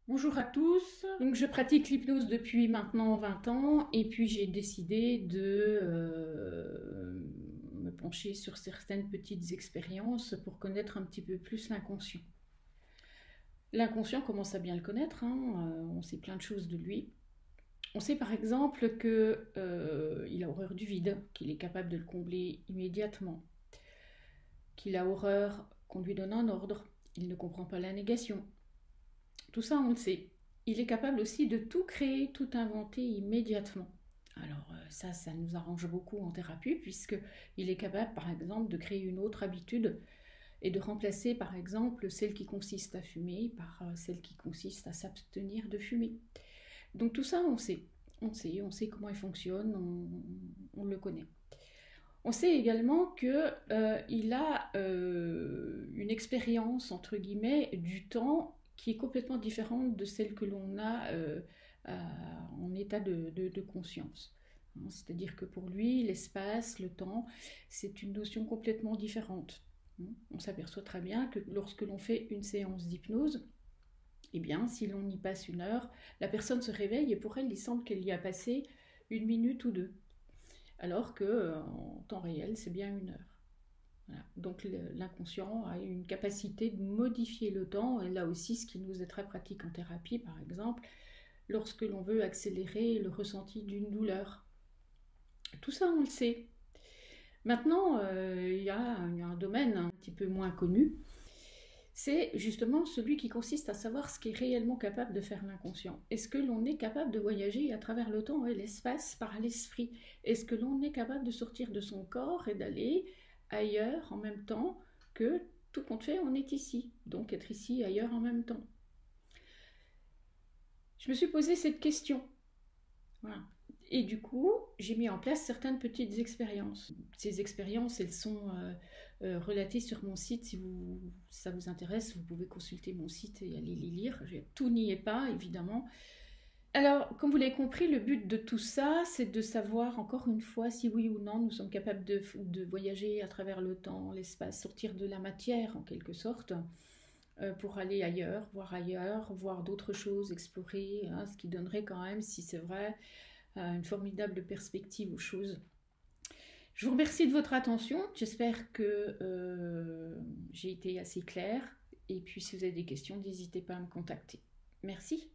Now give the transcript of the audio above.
Bonjour à tous. Donc, je pratique l'hypnose depuis maintenant 20 ans et puis j'ai décidé de me pencher sur certaines petites expériences pour connaître un petit peu plus l'inconscient. L'inconscient commence à bien le connaître, on sait plein de choses de lui. On sait par exemple qu'il a horreur du vide, qu'il est capable de le combler immédiatement, qu'il a horreur qu'on lui donne un ordre, il ne comprend pas la négation. Tout ça, on le sait. Il est capable aussi de tout créer, tout inventer immédiatement. Alors ça nous arrange beaucoup en thérapie puisqu'il est capable par exemple de créer une autre habitude et de remplacer par exemple celle qui consiste à fumer par celle qui consiste à s'abstenir de fumer. Donc tout ça on sait. On sait comment il fonctionne, on le connaît. On sait également qu'il a une expérience, entre guillemets, du temps qui est complètement différente de celle que l'on a en état de conscience. C'est-à-dire que pour lui, l'espace, le temps, c'est une notion complètement différente. On s'aperçoit très bien que lorsque l'on fait une séance d'hypnose, eh bien, si l'on y passe 1 heure, la personne se réveille et pour elle, il semble qu'elle y a passé 1 minute ou 2. Alors qu'en temps réel, c'est bien 1 heure. Voilà. Donc l'inconscient a une capacité de modifier le temps, et là aussi ce qui nous est très pratique en thérapie par exemple, lorsque l'on veut accélérer le ressenti d'une douleur. Tout ça on le sait. Maintenant, il y a un domaine un petit peu moins connu, c'est justement celui qui consiste à savoir ce qu'est réellement capable de faire l'inconscient. Est-ce que l'on est capable de voyager à travers le temps et l'espace par l'esprit? Est-ce que l'on est capable de sortir de son corps et d'aller ailleurs en même temps que tout compte fait, on est ici, donc être ici et ailleurs en même temps? Je me suis posé cette question. Voilà. Et du coup, j'ai mis en place certaines petites expériences. Ces expériences, elles sont relatées sur mon site. Si ça vous intéresse, vous pouvez consulter mon site et aller les lire. Tout n'y est pas, évidemment. Alors, comme vous l'avez compris, le but de tout ça, c'est de savoir encore une fois si oui ou non nous sommes capables de voyager à travers le temps, l'espace, sortir de la matière en quelque sorte, pour aller ailleurs, voir d'autres choses, explorer, ce qui donnerait quand même, si c'est vrai, une formidable perspective aux choses. Je vous remercie de votre attention, j'espère que j'ai été assez claire, et puis si vous avez des questions, n'hésitez pas à me contacter. Merci.